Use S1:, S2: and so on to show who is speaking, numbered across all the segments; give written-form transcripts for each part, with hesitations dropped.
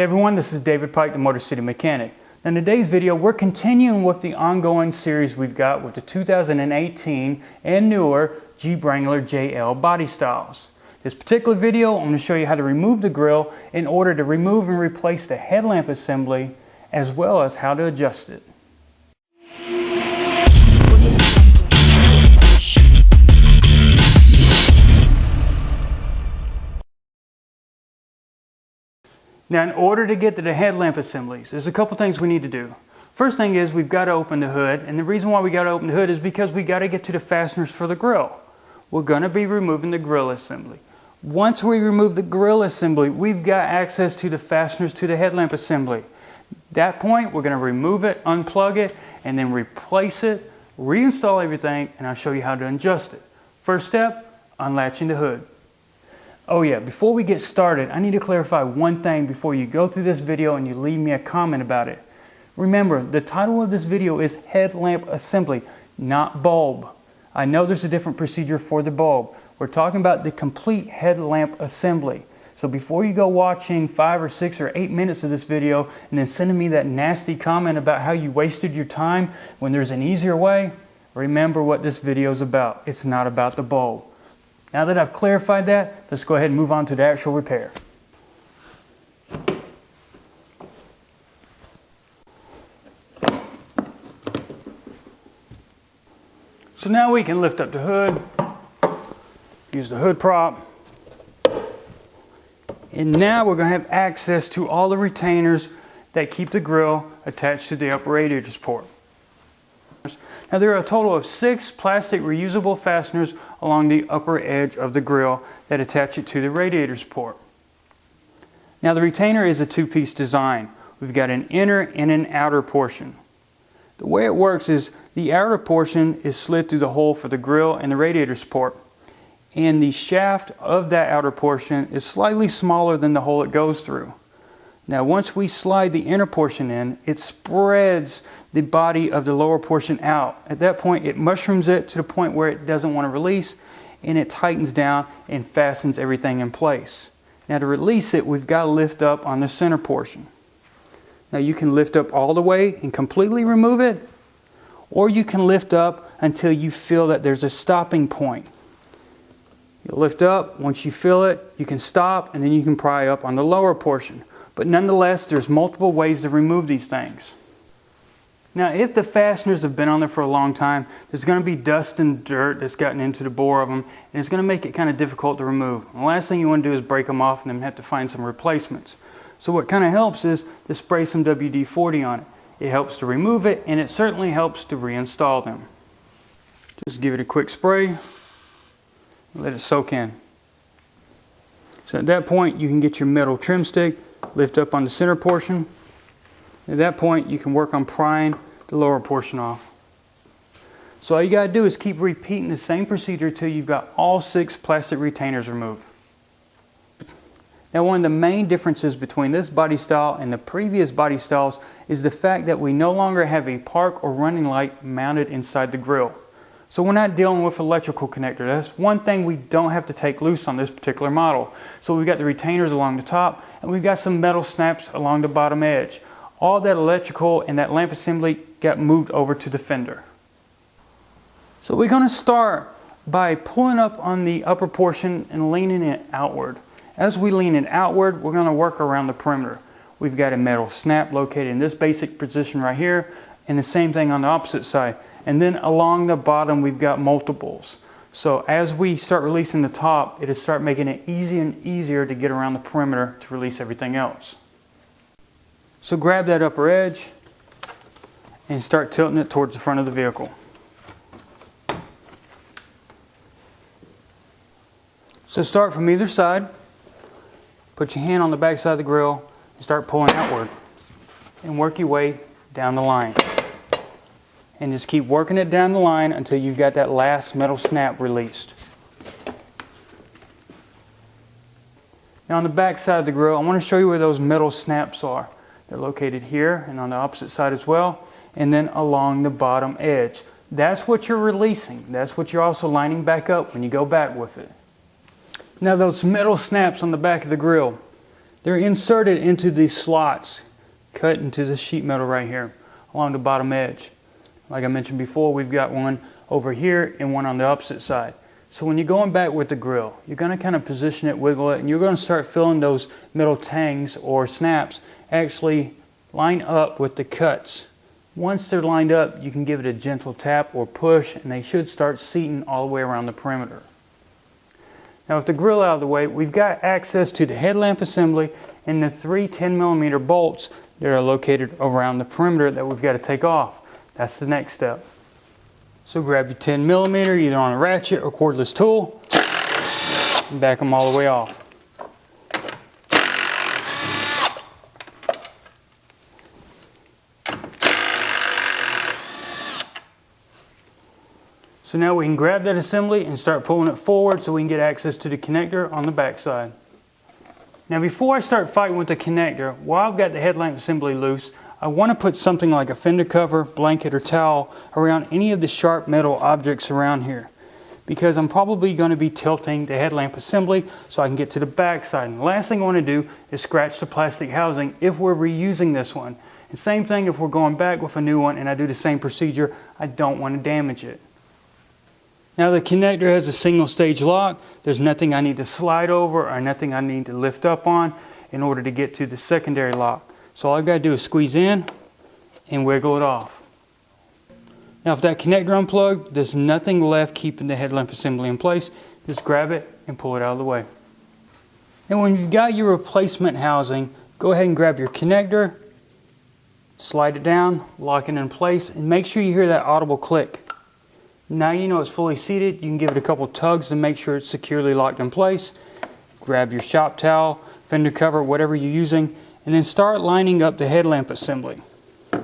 S1: Hey everyone, this is David Pike, the Motorcity Mechanic. In today's video, we're continuing with the ongoing series we've got with the 2018 and newer Jeep Wrangler JL body styles. This particular video, I'm going to show you how to remove the grille in order to remove and replace the headlamp assembly, as well as how to adjust it. Now, in order to get to the headlamp assemblies, there's a couple things we need to do. First thing is we've got to open the hood, and the reason why we got to open the hood is because we got to get to the fasteners for the grille. We're going to be removing the grille assembly. Once we remove the grille assembly, we've got access to the fasteners to the headlamp assembly. At that point, we're going to remove it, unplug it, and then replace it, reinstall everything, and I'll show you how to adjust it. First step, unlatching the hood. Oh yeah, before we get started, I need to clarify one thing before you go through this video and you leave me a comment about it. Remember, the title of this video is Headlamp Assembly, not Bulb. I know there's a different procedure for the bulb. We're talking about the complete headlamp assembly. So before you go watching 5 or 6 or 8 minutes of this video and then sending me that nasty comment about how you wasted your time when there's an easier way, remember what this video is about. It's not about the bulb. Now that I've clarified that, let's go ahead and move on to the actual repair. So now we can lift up the hood, use the hood prop, and now we're going to have access to all the retainers that keep the grille attached to the upper radiator support. Now there are a total of 6 plastic reusable fasteners along the upper edge of the grille that attach it to the radiator support. Now the retainer is a 2-piece design. We've got an inner and an outer portion. The way it works is the outer portion is slid through the hole for the grille and the radiator support, and the shaft of that outer portion is slightly smaller than the hole it goes through. Now once we slide the inner portion in, it spreads the body of the lower portion out. At that point, it mushrooms it to the point where it doesn't want to release, and it tightens down and fastens everything in place. Now to release it, we've got to lift up on the center portion. Now you can lift up all the way and completely remove it, or you can lift up until you feel that there's a stopping point. You lift up, once you feel it, you can stop, and then you can pry up on the lower portion. But nonetheless, there's multiple ways to remove these things. Now, if the fasteners have been on there for a long time, there's going to be dust and dirt that's gotten into the bore of them, and it's going to make it kind of difficult to remove. And the last thing you want to do is break them off and then have to find some replacements. So what kind of helps is to spray some WD-40 on it. It helps to remove it, and it certainly helps to reinstall them. Just give it a quick spray and let it soak in. So at that point, you can get your metal trim stick, lift up on the center portion. At that point, you can work on prying the lower portion off. So all you got to do is keep repeating the same procedure until you've got all 6 plastic retainers removed. Now, one of the main differences between this body style and the previous body styles is the fact that we no longer have a park or running light mounted inside the grille. So we're not dealing with electrical connector. That's one thing we don't have to take loose on this particular model. So we've got the retainers along the top, and we've got some metal snaps along the bottom edge. All that electrical and that lamp assembly got moved over to the fender. So we're going to start by pulling up on the upper portion and leaning it outward. As we lean it outward, we're going to work around the perimeter. We've got a metal snap located in this basic position right here, and the same thing on the opposite side. And then along the bottom, we've got multiples. So as we start releasing the top, it'll start making it easier and easier to get around the perimeter to release everything else. So grab that upper edge and start tilting it towards the front of the vehicle. So start from either side. Put your hand on the back side of the grille and start pulling outward. And work your way down the line. And just keep working it down the line until you've got that last metal snap released. Now on the back side of the grille, I want to show you where those metal snaps are. They're located here and on the opposite side as well, and then along the bottom edge. That's what you're releasing. That's what you're also lining back up when you go back with it. Now those metal snaps on the back of the grille, They're inserted into these slots cut into the sheet metal right here along the bottom edge. Like I mentioned before, we've got one over here and one on the opposite side. So when you're going back with the grill, you're going to kind of position it, wiggle it, and you're going to start feeling those metal tangs or snaps actually line up with the cuts. Once they're lined up, you can give it a gentle tap or push, and they should start seating all the way around the perimeter. Now with the grill out of the way, we've got access to the headlamp assembly and the 3 10mm bolts that are located around the perimeter that we've got to take off. That's the next step. So grab your 10mm either on a ratchet or cordless tool and back them all the way off. So now we can grab that assembly and start pulling it forward so we can get access to the connector on the back side. Now before I start fighting with the connector, while I've got the headlamp assembly loose, I want to put something like a fender cover, blanket, or towel around any of the sharp metal objects around here, because I'm probably going to be tilting the headlamp assembly so I can get to the back side. And the last thing I want to do is scratch the plastic housing if we're reusing this one. And same thing if we're going back with a new one and I do the same procedure, I don't want to damage it. Now the connector has a single stage lock. There's nothing I need to slide over or nothing I need to lift up on in order to get to the secondary lock. So all I've got to do is squeeze in and wiggle it off. Now if that connector unplugged, there's nothing left keeping the headlamp assembly in place. Just grab it and pull it out of the way. And when you've got your replacement housing, go ahead and grab your connector, slide it down, lock it in place, and make sure you hear that audible click. Now you know it's fully seated. You can give it a couple tugs to make sure it's securely locked in place. Grab your shop towel, fender cover, whatever you're using, and then start lining up the headlamp assembly. Now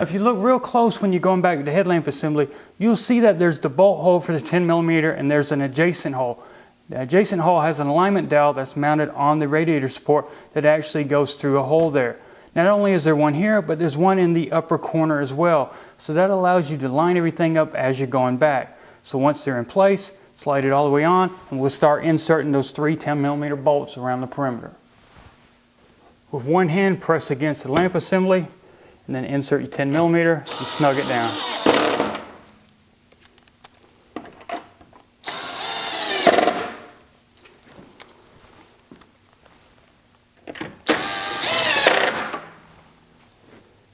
S1: if you look real close when you're going back to the headlamp assembly, you'll see that there's the bolt hole for the 10mm and there's an adjacent hole. The adjacent hole has an alignment dowel that's mounted on the radiator support that actually goes through a hole there. Not only is there one here, but there's one in the upper corner as well. So that allows you to line everything up as you're going back. So once they're in place, slide it all the way on, and we'll start inserting those 3 10mm bolts around the perimeter. With one hand, press against the lamp assembly, and then insert your 10mm and snug it down.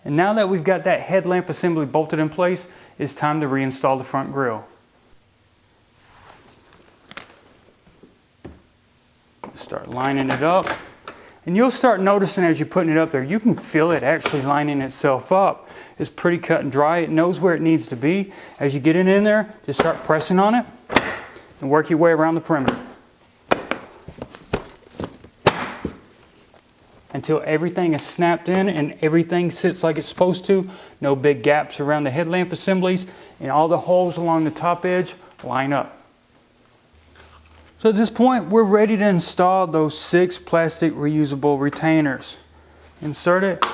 S1: And now that we've got that headlamp assembly bolted in place, it's time to reinstall the front grille. Start lining it up. And you'll start noticing as you're putting it up there, you can feel it actually lining itself up. It's pretty cut and dry. It knows where it needs to be. As you get it in there, just start pressing on it and work your way around the perimeter until everything is snapped in and everything sits like it's supposed to. No big gaps around the headlamp assemblies, and all the holes along the top edge line up. So at this point, we're ready to install those 6 plastic reusable retainers. Insert it,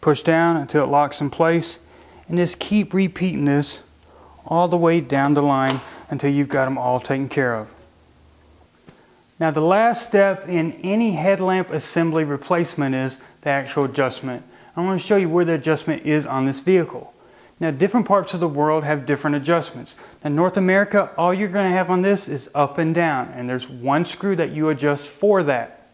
S1: push down until it locks in place, and just keep repeating this all the way down the line until you've got them all taken care of. Now the last step in any headlamp assembly replacement is the actual adjustment. I want to show you where the adjustment is on this vehicle. Now different parts of the world have different adjustments. In North America, all you're going to have on this is up and down, and there's one screw that you adjust for that.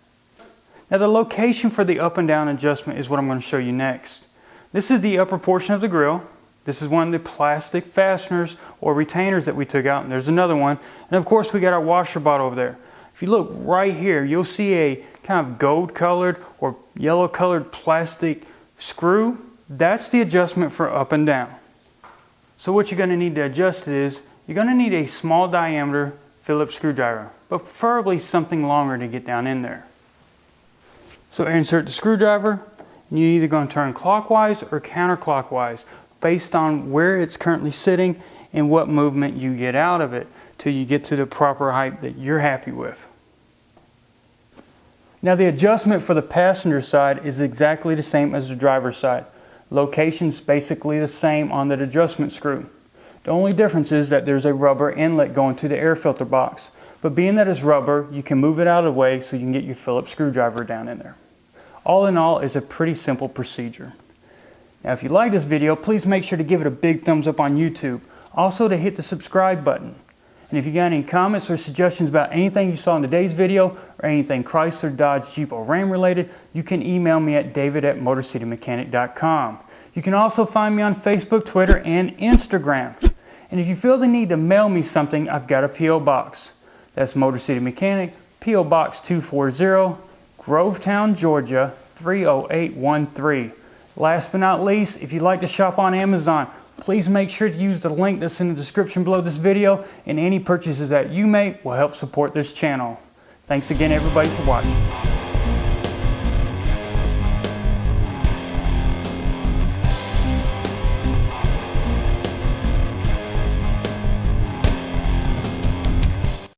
S1: Now the location for the up and down adjustment is what I'm going to show you next. This is the upper portion of the grille. This is one of the plastic fasteners or retainers that we took out, and there's another one. And of course we got our washer bottle over there. If you look right here, you'll see a kind of gold colored or yellow colored plastic screw. That's the adjustment for up and down. So what you're going to need to adjust it is, you're going to need a small diameter Phillips screwdriver, but preferably something longer to get down in there. So insert the screwdriver, and you're either going to turn clockwise or counterclockwise based on where it's currently sitting and what movement you get out of it till you get to the proper height that you're happy with. Now the adjustment for the passenger side is exactly the same as the driver's side. Location's basically the same on that adjustment screw. The only difference is that there's a rubber inlet going to the air filter box. but being that it's rubber, you can move it out of the way so you can get your Phillips screwdriver down in there. All in all, it's a pretty simple procedure. Now, if you like this video, please make sure to give it a big thumbs up on YouTube. Also to hit the subscribe button. And if you got any comments or suggestions about anything you saw in today's video or anything Chrysler, Dodge, Jeep, or Ram related, you can email me at david@motorcitymechanic.com. You can also find me on Facebook, Twitter, and Instagram. And if you feel the need to mail me something, I've got a P.O. Box. That's Motor City Mechanic, P.O. Box 240, Grovetown, Georgia 30813. Last but not least, if you'd like to shop on Amazon, please make sure to use the link that's in the description below this video, and any purchases that you make will help support this channel. Thanks again, everybody, for watching.